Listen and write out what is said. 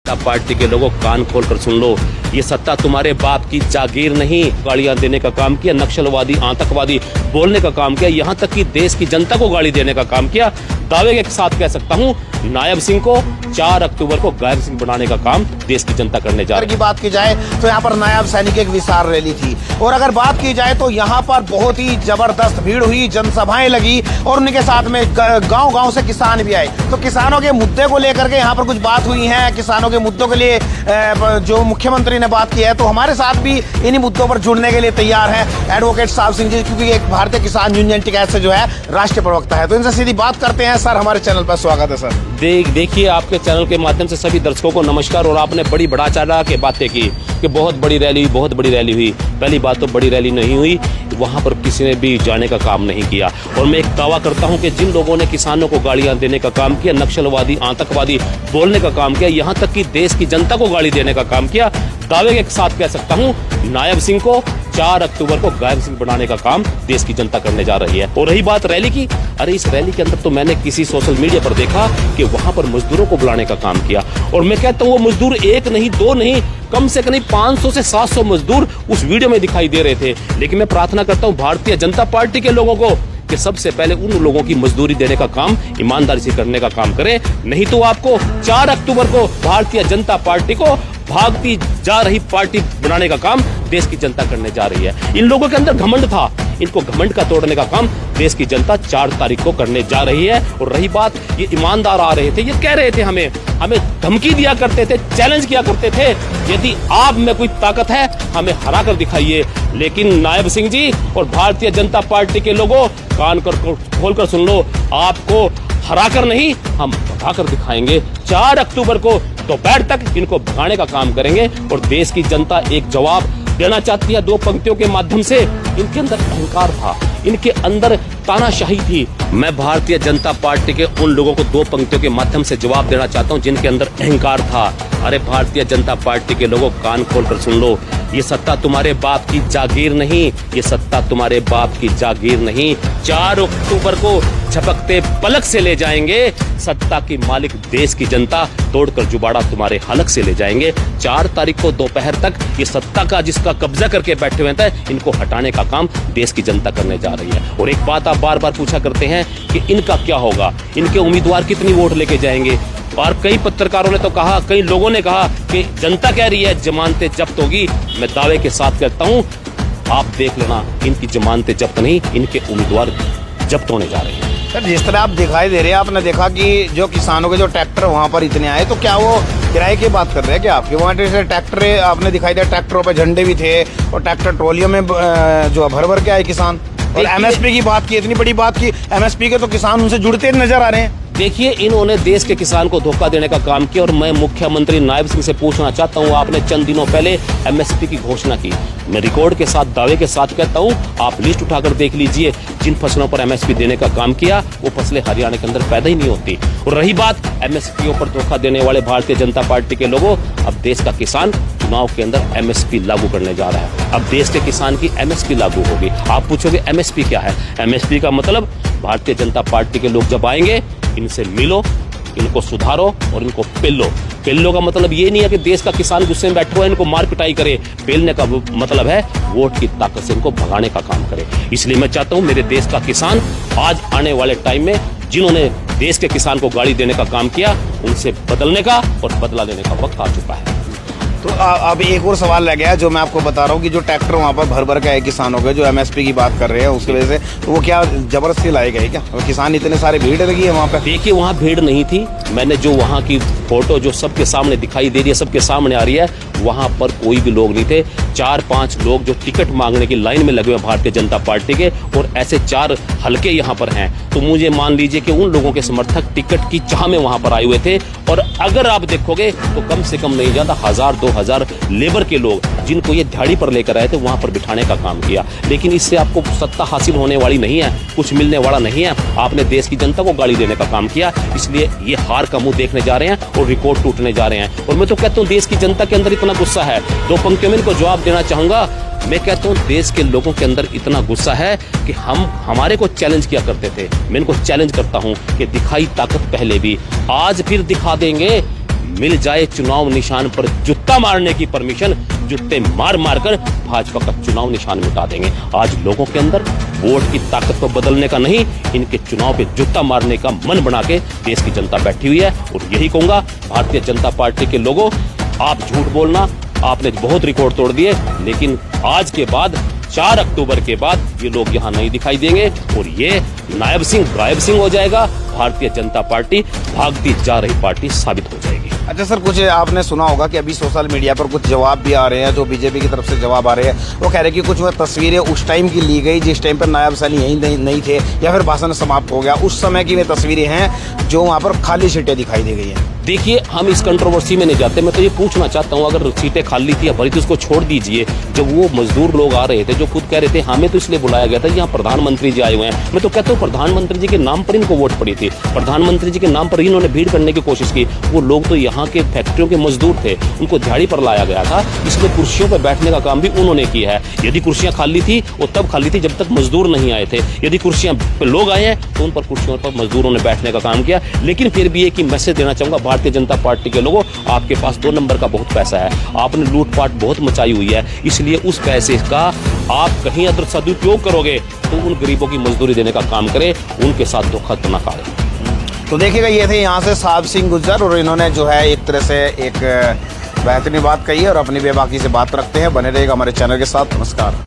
Party के लोगों कान खोल कर सुन लो, ये सत्ता तुम्हारे बाप की जागीर नहीं। गाड़ियां देने का काम किया, नक्सलवादी आतंकवादी बोलने का काम किया, यहाँ तक कि देश की जनता को गाड़ी देने का काम किया। दावे के साथ कह सकता हूँ, नायब सिंह को 4 अक्टूबर को गायब सिंह बनाने का काम देश की जनता करने जा रही है। की बात की जाए तो यहाँ पर नायब सैनिक की एक विशाल रैली थी, और अगर बात की जाए तो यहाँ पर बहुत ही जबरदस्त भीड़ हुई, जनसभाएं लगी, और उनके साथ में गांव-गांव से किसान भी आए। तो किसानों के मुद्दे को लेकर के यहाँ पर कुछ बात हुई है, किसानों के मुद्दों के लिए जो मुख्यमंत्री ने बात की है, तो हमारे साथ भी इन्हीं मुद्दों पर जुड़ने के लिए तैयार है एडवोकेट साहब सिंह जी, क्योंकि एक भारतीय किसान यूनियन टिकैत से जो है राष्ट्रीय प्रवक्ता है। तो इनसे सीधी बात करते हैं। सर, हमारे चैनल पर स्वागत है। सर देखिए, आपके चैनल के माध्यम से सभी दर्शकों को नमस्कार। और आपने बड़ी बड़ा चढ़ा के बातें की कि बहुत बड़ी रैली हुई। पहली बात तो बड़ी रैली नहीं हुई, वहां पर किसी ने भी जाने का काम नहीं किया। और मैं एक दावा करता हूं कि जिन लोगों ने किसानों को गाड़ियां देने का काम किया, नक्सलवादी आतंकवादी बोलने का काम किया, यहां तक कि देश की जनता को गाड़ी देने का काम किया, दावे के साथ कह सकता हूं, नायब सिंह को 4 अक्टूबर को गायब सिंह बनाने का काम देश की जनता करने जा रही है। और रही बात रैली की, अरे इस रैली के अंदर तो मैंने किसी सोशल मीडिया पर देखा कि वहां पर मजदूरों को बुलाने का काम किया। और मैं कहता हूं, वो मजदूर 1 नहीं 2 नहीं, कम से कम 500 से 700 मजदूर उस वीडियो में दिखाई दे रहे थे। लेकिन मैं प्रार्थना करता हूं भारतीय जनता पार्टी के लोगों को कि सबसे पहले उन लोगों की मजदूरी देने का काम ईमानदारी से करने का काम करें, नहीं तो आपको 4 अक्टूबर को भारतीय जनता पार्टी को भागती जा रही पार्टी बनाने का काम देश की जनता करने जा रही है। इन लोगों के अंदर घमंड था, इनको घमंड का तोड़ने का काम देश की जनता 4 तारीख को करने जा रही है। और रही बात, ये ईमानदार आ रहे थे, ये कह रहे थे, हमें धमकी दिया करते थे, चैलेंज किया करते थे, यदि आप में कोई ताकत है हमें हरा कर दिखाइए। लेकिन नायब सिंह जी और भारतीय जनता पार्टी के लोगों, कान खोल कर सुन लो, आपको हरा कर नहीं, हम भगा कर दिखाएंगे। 4 अक्टूबर को दोपहर तक इनको भगाने का काम करेंगे। और देश की जनता एक जवाब देना चाहती है 2 पंक्तियों के माध्यम से। इनके अंदर अहंकार था, इनके अंदर तानाशाही थी। मैं भारतीय जनता पार्टी के उन लोगों को 2 पंक्तियों के माध्यम से जवाब देना चाहता हूं जिनके अंदर अहंकार था। अरे भारतीय जनता पार्टी के लोगों, कान खोल कर सुन लो, ये सत्ता तुम्हारे बाप की जागीर नहीं, ये सत्ता तुम्हारे बाप की जागीर नहीं। 4 अक्टूबर को झपकते पलक से ले जाएंगे सत्ता की मालिक देश की जनता, तोड़कर जुबाड़ा तुम्हारे हलक से ले जाएंगे। 4 तारीख को दोपहर तक ये सत्ता का जिसका कब्जा करके बैठे हुए थे, इनको हटाने का काम देश की जनता करने जा रही है। और एक बात आप बार बार पूछा करते हैं कि इनका क्या होगा, इनके उम्मीदवार कितनी वोट लेके जाएंगे। और कई पत्रकारों ने तो कहा, कई लोगों ने कहा कि जनता कह रही है जमानतें जब्त होगी। मैं दावे के साथ कहता हूं, आप देख लेना, इनकी जमानतें जब्त नहीं, इनके उम्मीदवार जब्त होने जा रहे हैं। सर, जिस तरह आप दिखाई दे रहे हैं, आपने देखा कि जो किसानों के जो ट्रैक्टर वहाँ पर इतने आए, तो क्या वो किराए की बात कर रहे हैं क्या आपके वहाँ से ट्रैक्टर? आपने दिखाई दिया ट्रैक्टरों पे झंडे भी थे, और ट्रैक्टर ट्रॉलियों में जो भर के आए किसान। और एमएसपी की बात की, इतनी बड़ी बात की एमएसपी के, तो किसान उनसे जुड़ते नजर आ रहे हैं। देखिए, इन्होंने देश के किसान को धोखा देने का काम किया। और मैं मुख्यमंत्री नायब सिंह से पूछना चाहता हूं, आपने चंद दिनों पहले एमएसपी की घोषणा की। मैं रिकॉर्ड के साथ, दावे के साथ कहता हूं, आप लिस्ट उठाकर देख लीजिए, जिन फसलों पर एमएसपी देने का काम किया, वो फसलें हरियाणा के अंदर पैदा ही नहीं होती। और रही बात एमएसपी पर धोखा देने वाले भारतीय जनता पार्टी के लोगों, अब देश का किसान चुनाव के अंदर एमएसपी लागू करने जा रहा है। अब देश के किसान की एमएसपी लागू होगी। आप पूछोगे एमएसपी क्या है? एमएसपी का मतलब, भारतीय जनता पार्टी के लोग जब आएंगे, इनसे मिलो, इनको सुधारो और इनको पेलो। पेलो का मतलब ये नहीं है कि देश का किसान गुस्से में बैठा हुआ इनको मार पिटाई करे। पेलने का मतलब है वोट की ताकत से इनको भगाने का काम करे। इसलिए मैं चाहता हूं, मेरे देश का किसान आज आने वाले टाइम में जिन्होंने देश के किसान को गाड़ी देने का काम किया, उनसे बदलने का और बदला लेने का वक्त आ चुका है। तो अब एक और सवाल रह गया है, जो मैं आपको बता रहा हूँ कि जो ट्रैक्टर वहाँ पर भर के आए किसानों के, जो एमएसपी की बात कर रहे हैं उसकी वजह से, तो वो क्या जबरदस्ती लाए गए क्या? और किसान इतने सारे भीड़ लगी है वहाँ पे? देखिए, वहाँ भीड़ नहीं थी। मैंने जो वहाँ की फोटो जो सबके सामने दिखाई दे रही है, सबके सामने आ रही है, वहाँ पर कोई भी लोग नहीं थे। 4-5 लोग जो टिकट मांगने की लाइन में लगे हुए भारतीय जनता पार्टी के, और ऐसे 4 हलके यहाँ पर हैं। तो मुझे मान लीजिए कि उन लोगों के समर्थक टिकट की चाह में वहाँ पर आए हुए थे। और अगर आप देखोगे तो कम से कम नहीं ज्यादा 1000-2000 लेबर के लोग, जिनको ये दिहाड़ी पर लेकर आए थे, वहां पर बिठाने का काम किया। लेकिन इससे आपको सत्ता हासिल होने वाली नहीं है, कुछ मिलने वाला नहीं है। आपने देश की जनता को गाली देने का काम किया, इसलिए ये हार का मुंह देखने जा रहे हैं और रिकॉर्ड टूटने जा रहे हैं। और मैं तो कहता हूँ, देश की जनता के अंदर इतना गुस्सा है, 2 पंक्तियों में इनको जवाब देना चाहूंगा। मैं कहता हूँ, देश के लोगों के अंदर इतना गुस्सा है कि हमारे को चैलेंज किया करते थे। मैं इनको चैलेंज करता हूँ कि दिखाई ताकत पहले भी, आज फिर दिखा देंगे। मिल जाए चुनाव निशान पर जुत्ता मारने की परमिशन, जुत्ते मार मार कर भाजपा का चुनाव निशान मिटा देंगे। आज लोगों के अंदर वोट की ताकत को बदलने का नहीं, इनके चुनाव पे जुत्ता मारने का मन बना के देश की जनता बैठी हुई है। और यही कहूंगा, भारतीय जनता पार्टी के लोगों, आप झूठ बोलना, आपने बहुत रिकॉर्ड तोड़ दिए, लेकिन आज के बाद 4 अक्टूबर के बाद ये लोग यहाँ नहीं दिखाई देंगे और ये नायब सिंह गायब सिंह हो जाएगा। भारतीय जनता पार्टी भागती जा रही पार्टी साबित हो जाएगी। अच्छा सर, कुछ आपने सुना होगा कि अभी सोशल मीडिया पर कुछ जवाब भी आ रहे हैं, जो बीजेपी की तरफ से जवाब आ रहे हैं। वो कह रहे हैं कि कुछ वह तस्वीरें उस टाइम की ली गई जिस टाइम पर नायब सैनी यहीं नहीं थे, या फिर भाषण समाप्त हो गया, उस समय की वे तस्वीरें हैं जो वहाँ पर खाली सीटें दिखाई दे गई हैं। देखिए, हम इस कंट्रोवर्सी में नहीं जाते। मैं तो ये पूछना चाहता हूँ, अगर सीटें खाली थी या भरी थी उसको छोड़ दीजिए। जब वो मजदूर लोग आ रहे थे जो खुद कह रहे थे हमें तो इसलिए बुलाया गया था, यहाँ प्रधानमंत्री जी आए हुए हैं, मैं तो कहता हूँ प्रधानमंत्री जी के नाम पर इनको वोट पड़ी थी, प्रधानमंत्री जी के नाम पर इन्होंने भीड़ करने की कोशिश की। वो लोग तो यहाँ के फैक्ट्रियों के मजदूर थे, उनको दिहाड़ी पर लाया गया था, इसलिए कुर्सियों पर बैठने का काम भी उन्होंने किया है। यदि कुर्सियां खाली थी वो तब खाली थी जब तक मजदूर नहीं आए थे। यदि कुर्सियां पे लोग आए हैं तो उन पर कुर्सियों पर मजदूरों ने बैठने का काम किया। लेकिन फिर भी एक ही मैसेज देना चाहूंगा भारतीय जनता पार्टी के लोगों, आपके पास 2 नंबर का बहुत पैसा है, आपने लूटपाट बहुत मचाई हुई है, इसलिए उस पैसे का आप कहीं अगर सदुपयोग करोगे तो उन गरीबों की मजदूरी देने का काम करें, उनके साथ धोखा न करें। तो देखिएगा, ये थे यहाँ से साहब सिंह गुज्जर, और इन्होंने जो है एक तरह से एक बेहतरीन बात कही है और अपनी बेबाकी से बात रखते हैं। बने रहेगा हमारे चैनल के साथ। नमस्कार।